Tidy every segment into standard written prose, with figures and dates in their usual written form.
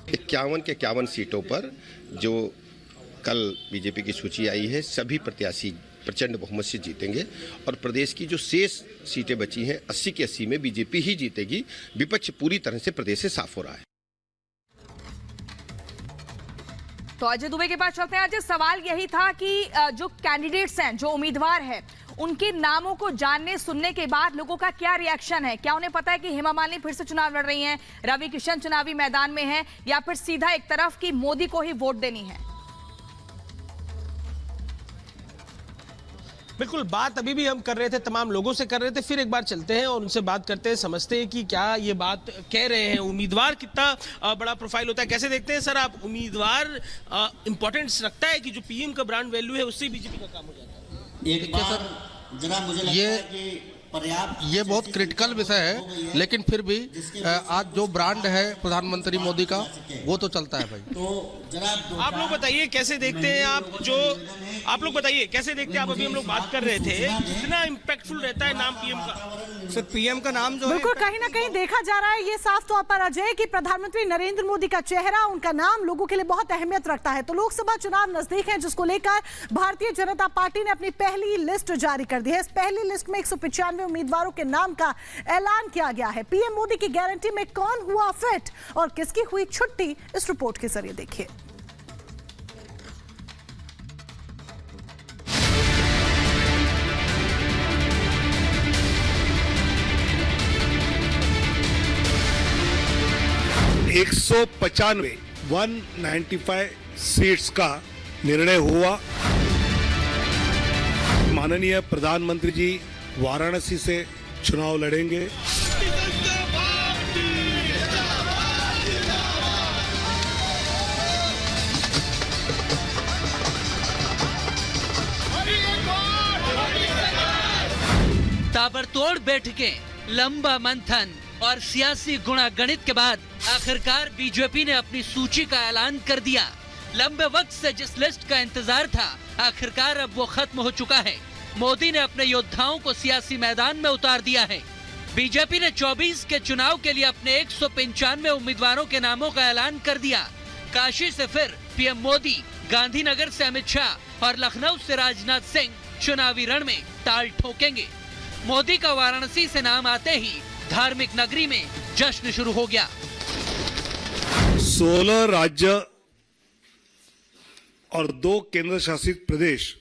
51 के 51 सीटों पर जो कल बीजेपी की सूची आई है, सभी प्रत्याशी प्रचंड बहुमत से जीतेंगे और प्रदेश की जो शेष सीटें बची हैं 80 की 80 में बीजेपी ही जीतेगी। विपक्ष पूरी तरह से प्रदेश से साफ हो रहा है। तो अजय दुबे के पास चलते हैं। अजय, सवाल यही था कि जो कैंडिडेट्स हैं, जो उम्मीदवार हैं, उनके नामों को जानने सुनने के बाद लोगों का क्या रिएक्शन है? क्या उन्हें पता है कि हेमा मालिनी फिर से चुनाव लड़ रही हैं, रवि किशन चुनावी मैदान में हैं, या फिर सीधा एक तरफ की मोदी को ही वोट देनी है? बिल्कुल, बात अभी भी हम कर रहे थे, तमाम लोगों से कर रहे थे। फिर एक बार चलते हैं और उनसे बात करते हैं, समझते हैं कि क्या ये बात कह रहे हैं। उम्मीदवार कितना बड़ा प्रोफाइल होता है, कैसे देखते हैं सर आप? उम्मीदवार इंपॉर्टेंस रखता है कि जो पीएम का ब्रांड वैल्यू है उससे बीजेपी का काम हो जाता है? एक बार जरा मुझे लगता है कि ये बहुत क्रिटिकल विषय है, लेकिन फिर भी आज जो ब्रांड है प्रधानमंत्री मोदी का, वो तो चलता है भाई। तो जरा आप लोग बताइए कैसे देखते हैं आप लोग बताइए कैसे देखते हैं आप? अभी हम लोग बात कर रहे थे, कितना इम्पैक्टफुल रहता है नाम पीएम का? सर, पीएम का नाम जो बिल्कुल कहीं ना कहीं देखा जा रहा है ये साफ तौर पर अजय कि प्रधानमंत्री नरेंद्र मोदी का चेहरा, उनका नाम लोगों के लिए बहुत अहमियत रखता है। तो लोकसभा चुनाव नजदीक है, जिसको लेकर भारतीय जनता पार्टी ने अपनी पहली लिस्ट जारी कर दी है। इस पहली लिस्ट में 195 उम्मीदवारों के नाम का ऐलान किया गया है। पीएम मोदी की गारंटी में कौन हुआ फिट और किसकी हुई छुट्टी, इस रिपोर्ट के जरिए देखिए। एक 195 सीट्स का निर्णय हुआ। माननीय प्रधानमंत्री जी वाराणसी से चुनाव लड़ेंगे। ताबड़तोड़ बैठकें, लंबा मंथन और सियासी गुणागणित के बाद आखिरकार बीजेपी ने अपनी सूची का ऐलान कर दिया। लंबे वक्त से जिस लिस्ट का इंतजार था, आखिरकार अब वो खत्म हो चुका है। मोदी ने अपने योद्धाओं को सियासी मैदान में उतार दिया है। बीजेपी ने 24 के चुनाव के लिए अपने 195 उम्मीदवारों के नामों का ऐलान कर दिया। काशी से फिर पीएम मोदी, गांधीनगर से अमित शाह और लखनऊ से राजनाथ सिंह चुनावी रण में ताल ठोकेंगे। मोदी का वाराणसी से नाम आते ही धार्मिक नगरी में जश्न शुरू हो गया। 16 राज्य और 2 केंद्र शासित प्रदेश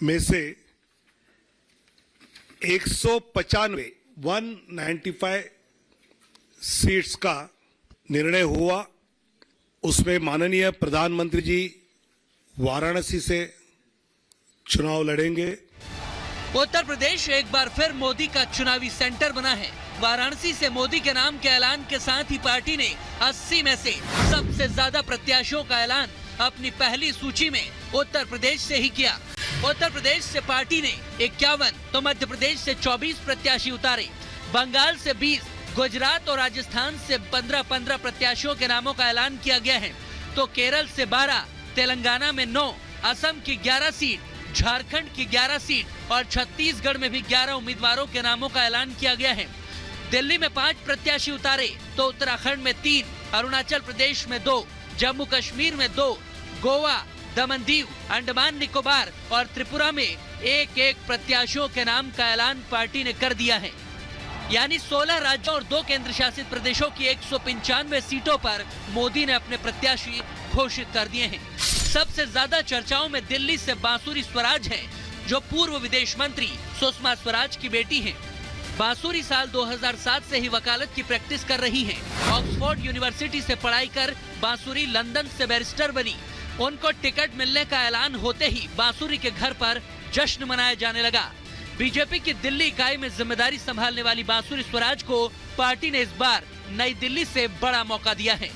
में से 195 सीट्स का निर्णय हुआ। उसमें माननीय प्रधानमंत्री जी वाराणसी से चुनाव लड़ेंगे। उत्तर प्रदेश एक बार फिर मोदी का चुनावी सेंटर बना है। वाराणसी से मोदी के नाम के ऐलान के साथ ही पार्टी ने 80 में से सबसे ज्यादा प्रत्याशियों का ऐलान अपनी पहली सूची में उत्तर प्रदेश से ही किया। उत्तर प्रदेश से पार्टी ने 51 तो मध्य प्रदेश से 24 प्रत्याशी उतारे। बंगाल से 20, गुजरात और राजस्थान से 15-15 प्रत्याशियों के नामों का ऐलान किया गया है। तो केरल से 12, तेलंगाना में 9, असम की 11 सीट, झारखंड की 11 सीट और छत्तीसगढ़ में भी 11 उम्मीदवारों के नामों का ऐलान किया गया है। दिल्ली में 5 प्रत्याशी उतारे तो उत्तराखंड में 3, अरुणाचल प्रदेश में 2, जम्मू कश्मीर में 2, गोवा, दमन दीव, अंडमान निकोबार और त्रिपुरा में एक प्रत्याशियों के नाम का ऐलान पार्टी ने कर दिया है। यानी 16 राज्यों और 2 केंद्र शासित प्रदेशों की 195 सीटों पर मोदी ने अपने प्रत्याशी घोषित कर दिए हैं। सबसे ज्यादा चर्चाओं में दिल्ली से बांसुरी स्वराज है, जो पूर्व विदेश मंत्री सुषमा स्वराज की बेटी हैं। बांसुरी साल 2007 से ही वकालत की प्रैक्टिस कर रही हैं। ऑक्सफोर्ड यूनिवर्सिटी से पढ़ाई कर बांसुरी लंदन से बैरिस्टर बनी। उनको टिकट मिलने का ऐलान होते ही बांसुरी के घर पर जश्न मनाया जाने लगा। बीजेपी की दिल्ली इकाई में जिम्मेदारी संभालने वाली बांसुरी स्वराज को पार्टी ने इस बार नई दिल्ली से बड़ा मौका दिया है।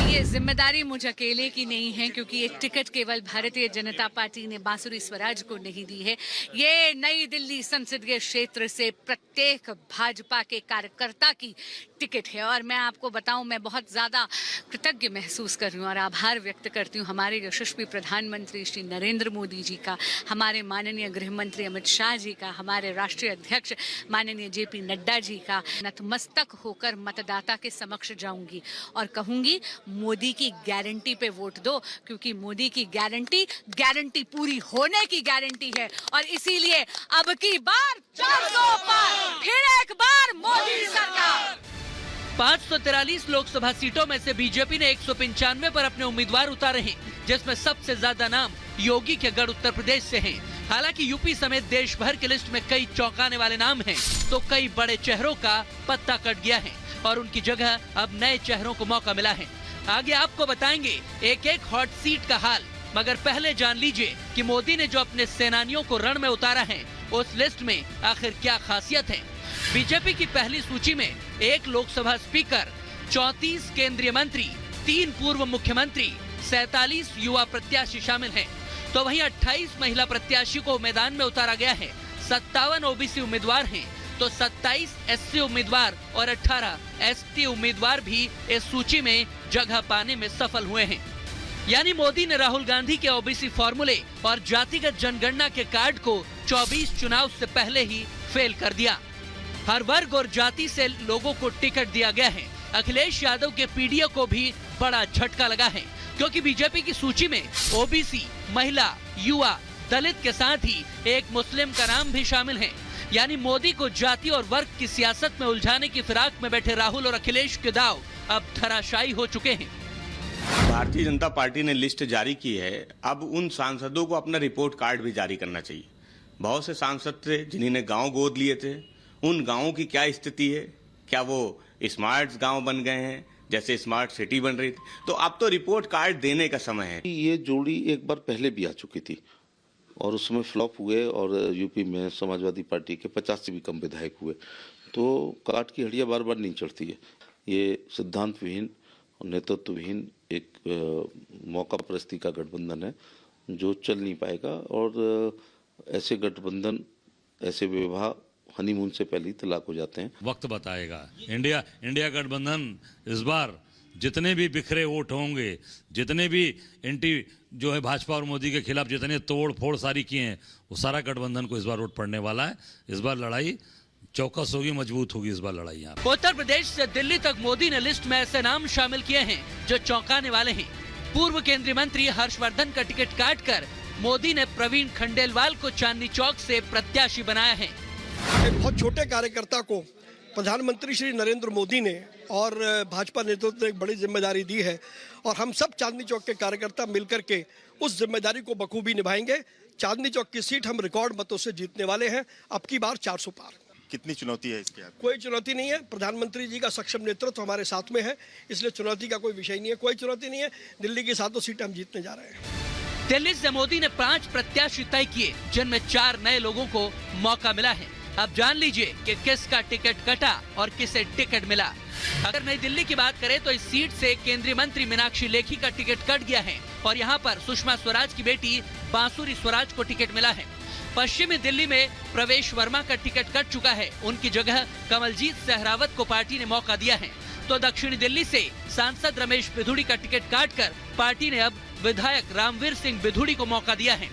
ये जिम्मेदारी मुझ अकेले की नहीं है, क्योंकि ये टिकट केवल भारतीय जनता पार्टी ने बांसुरी स्वराज को नहीं दी है। ये नई दिल्ली संसदीय क्षेत्र से प्रत्येक भाजपा के कार्यकर्ता की टिकट है। और मैं आपको बताऊं, मैं बहुत ज़्यादा कृतज्ञ महसूस कर रही हूँ और आभार व्यक्त करती हूँ हमारे यशस्वी प्रधानमंत्री श्री नरेंद्र मोदी जी का, हमारे माननीय गृह मंत्री अमित शाह जी का, हमारे राष्ट्रीय अध्यक्ष माननीय JP नड्डा जी का। नतमस्तक होकर मतदाता के समक्ष जाऊंगी और कहूंगी, मोदी की गारंटी पे वोट दो, क्योंकि मोदी की गारंटी पूरी होने की गारंटी है। और इसीलिए अब की बार 400 पार, फिर एक बार मोदी सरकार। 543 लोकसभा सीटों में से बीजेपी ने 195 पर अपने उम्मीदवार उतारे हैं, जिसमें सबसे ज्यादा नाम योगी के गढ़ उत्तर प्रदेश से हैं। हालांकि यूपी समेत देश भर की लिस्ट में कई चौंकाने वाले नाम हैं, तो कई बड़े चेहरों का पत्ता कट गया है और उनकी जगह अब नए चेहरों को मौका मिला है। आगे आपको बताएंगे एक एक हॉट सीट का हाल, मगर पहले जान लीजिए कि मोदी ने जो अपने सेनानियों को रण में उतारा है, उस लिस्ट में आखिर क्या खासियत है। बीजेपी की पहली सूची में 1 लोकसभा स्पीकर, 34 केंद्रीय मंत्री, 3 पूर्व मुख्यमंत्री, 47 युवा प्रत्याशी शामिल हैं। तो वहीं 28 महिला प्रत्याशी को मैदान में उतारा गया है। 57 OBC उम्मीदवार हैं, तो 27 SC उम्मीदवार और 18 ST उम्मीदवार भी इस सूची में जगह पाने में सफल हुए हैं। यानी मोदी ने राहुल गांधी के OBC फॉर्मूले और जातिगत जनगणना के कार्ड को 24 चुनाव से पहले ही फेल कर दिया। हर वर्ग और जाति से लोगों को टिकट दिया गया है। अखिलेश यादव के PDO को भी बड़ा झटका लगा है, क्योंकि बीजेपी की सूची में OBC, महिला, युवा, दलित के साथ ही एक मुस्लिम का नाम भी शामिल है। यानी मोदी को जाति और वर्ग की सियासत में उलझाने की फिराक में बैठे राहुल और अखिलेश के दांव अब धराशायी हो चुके हैं। भारतीय जनता पार्टी ने लिस्ट जारी की है, अब उन सांसदों को अपना रिपोर्ट कार्ड भी जारी करना चाहिए। बहुत से सांसद थे जिन्होंने गांव गोद लिए थे, उन गांवों की क्या स्थिति है? क्या वो स्मार्ट गांव बन गए हैं, जैसे स्मार्ट सिटी बन रही थी? तो अब तो रिपोर्ट कार्ड देने का समय है। ये जोड़ी एक बार पहले भी आ चुकी थी और उसमें फ्लॉप हुए और यूपी में समाजवादी पार्टी के 50 से भी कम विधायक हुए। तो काट की हड्डियां बार बार नहीं चढ़ती है। ये सिद्धांत विहीन और नेतृत्व विहीन एक मौका परस्ती का गठबंधन है जो चल नहीं पाएगा। और ऐसे गठबंधन, ऐसे विवाह हनीमून से पहले ही तलाक हो जाते हैं। वक्त बताएगा। इंडिया गठबंधन इस बार जितने भी बिखरे वोट होंगे, जितने भी एंटी जो है भाजपा और मोदी के खिलाफ जितने तोड़ फोड़ सारी किए हैं, वो सारा गठबंधन को इस बार वोट पड़ने वाला है। इस बार लड़ाई चौकस होगी, मजबूत होगी इस बार लड़ाई। यहाँ उत्तर प्रदेश से दिल्ली तक मोदी ने लिस्ट में ऐसे नाम शामिल किए हैं जो चौंकाने वाले हैं। पूर्व केंद्रीय मंत्री हर्षवर्धन का टिकट काटकर मोदी ने प्रवीण खंडेलवाल को चांदनी चौक से प्रत्याशी बनाया है। एक बहुत छोटे कार्यकर्ता को प्रधानमंत्री श्री नरेंद्र मोदी ने और भाजपा नेतृत्व ने एक बड़ी जिम्मेदारी दी है और हम सब चांदनी चौक के कार्यकर्ता मिलकर के उस जिम्मेदारी को बखूबी निभाएंगे। चांदनी चौक की सीट हम रिकॉर्ड मतों से जीतने वाले हैं। अब की बार 400 पार। कितनी चुनौती है इसके? कोई चुनौती नहीं है। प्रधानमंत्री जी का सक्षम नेतृत्व हमारे साथ में है, इसलिए चुनौती का कोई विषय नहीं है। कोई चुनौती नहीं है। दिल्ली की 7 सीटें हम जीतने जा रहे हैं। दिल्ली से मोदी ने 5 प्रत्याशी तय किए, जिनमें 4 नए लोगों को मौका मिला है। अब जान लीजिए कि किसका टिकट कटा और किसे टिकट मिला। अगर नई दिल्ली की बात करें तो इस सीट से केंद्रीय मंत्री मीनाक्षी लेखी का टिकट कट गया है और यहाँ पर सुषमा स्वराज की बेटी बांसुरी स्वराज को टिकट मिला है। पश्चिमी दिल्ली में प्रवेश वर्मा का टिकट कट चुका है, उनकी जगह कमलजीत सहरावत को पार्टी ने मौका दिया है। तो दक्षिणी दिल्ली से सांसद रमेश बिधूड़ी का टिकट काटकर पार्टी ने अब विधायक रामवीर सिंह बिधूड़ी को मौका दिया है।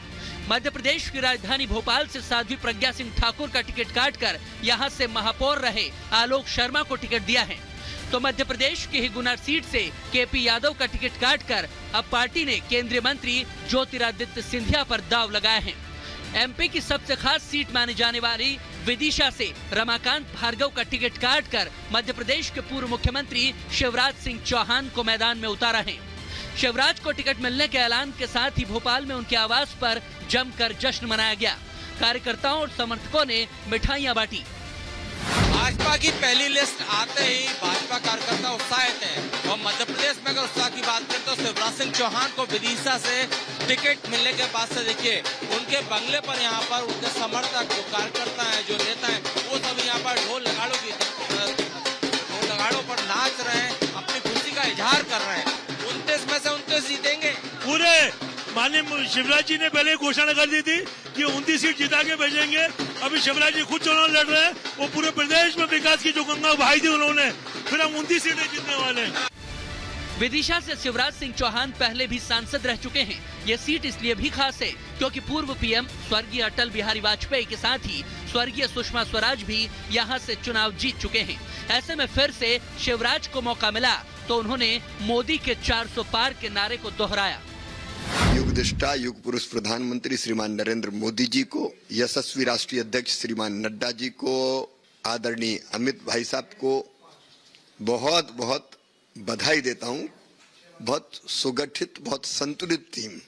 मध्य प्रदेश की राजधानी भोपाल से साध्वी प्रज्ञा सिंह ठाकुर का टिकट काटकर यहां से महापौर रहे आलोक शर्मा को टिकट दिया है। तो मध्य प्रदेश की ही गुना सीट से KP यादव का टिकट काटकर अब पार्टी ने केंद्रीय मंत्री ज्योतिरादित्य सिंधिया पर दाव लगाया है। MP की सबसे खास सीट मानी जाने वाली विदिशा से रमाकांत भार्गव का टिकट काटकर मध्य प्रदेश के पूर्व मुख्यमंत्री शिवराज सिंह चौहान को मैदान में उतारा है। शिवराज को टिकट मिलने के ऐलान के साथ ही भोपाल में उनके आवास पर जमकर जश्न मनाया गया। कार्यकर्ताओं और समर्थकों ने मिठाइयां बांटी। भाजपा की पहली लिस्ट आते ही भाजपा कार्यकर्ता उत्साहित है और मध्य प्रदेश में अगर उत्साह की बात करें तो शिवराज सिंह चौहान को विदिशा से टिकट मिलने के बाद से देखिए उनके बंगले पर यहाँ पर उनके समर्थक जो कार्यकर्ता हैं, जो नेता हैं, वो सब यहाँ पर ढोल नगाड़ों पर नाच रहे हैं, अपनी खुशी का इजहार कर रहे हैं। माननीय शिवराज जी ने पहले घोषणा कर दी थी कि 29 सीट जिता के भेजेंगे। अभी शिवराज जी खुद चुनाव लड़ रहे हैं, वो पूरे प्रदेश में विकास की जो गंगा बहाई थी उन्होंने, फिर हम 29 सीटें जीतने वाले हैं। विदिशा से शिवराज सिंह चौहान पहले भी सांसद रह चुके हैं। ये सीट इसलिए भी खास है क्योंकि पूर्व पीएम स्वर्गीय अटल बिहारी वाजपेयी के साथ ही स्वर्गीय सुषमा स्वराज भी यहाँ से चुनाव जीत चुके हैं। ऐसे में फिर से शिवराज को मौका मिला तो उन्होंने मोदी के 400 पार के नारे को दोहराया। युग दृष्टा युग पुरुष प्रधानमंत्री श्रीमान नरेंद्र मोदी जी को, यशस्वी राष्ट्रीय अध्यक्ष श्रीमान नड्डा जी को, आदरणीय अमित भाई साहब को बहुत बहुत बधाई देता हूं। बहुत सुगठित, बहुत संतुलित टीम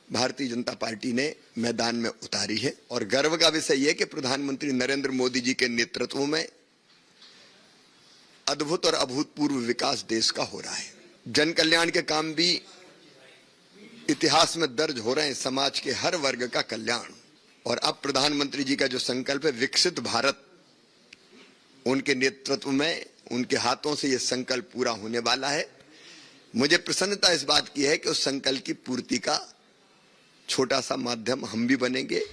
भारतीय जनता पार्टी ने मैदान में उतारी है और गर्व का विषय यह कि प्रधानमंत्री नरेंद्र मोदी जी के नेतृत्व में अद्भुत और अभूतपूर्व विकास देश का हो रहा है। जन कल्याण के काम भी इतिहास में दर्ज हो रहे हैं, समाज के हर वर्ग का कल्याण। और अब प्रधानमंत्री जी का जो संकल्प है विकसित भारत, उनके नेतृत्व में, उनके हाथों से यह संकल्प पूरा होने वाला है। मुझे प्रसन्नता इस बात की है कि उस संकल्प की पूर्ति का छोटा सा माध्यम हम भी बनेंगे।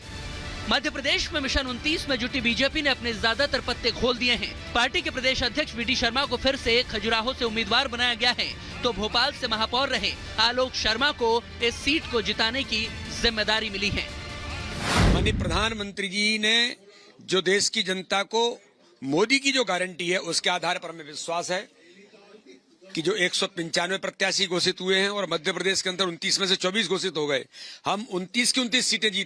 मध्य प्रदेश में मिशन 29 में जुटी बीजेपी ने अपने ज्यादातर पत्ते खोल दिए हैं। पार्टी के प्रदेश अध्यक्ष वीडी शर्मा को फिर से खजुराहो से उम्मीदवार बनाया गया है, तो भोपाल से महापौर रहे आलोक शर्मा को इस सीट को जिताने की जिम्मेदारी मिली है। माननीय प्रधानमंत्री जी ने जो देश की जनता को मोदी की जो गारंटी है उसके आधार पर हमें विश्वास है कि जो 195 प्रत्याशी घोषित हुए हैं और मध्य प्रदेश के अंदर 29 में से 24 घोषित हो गए, हम 29 की 29 सीटें जीते।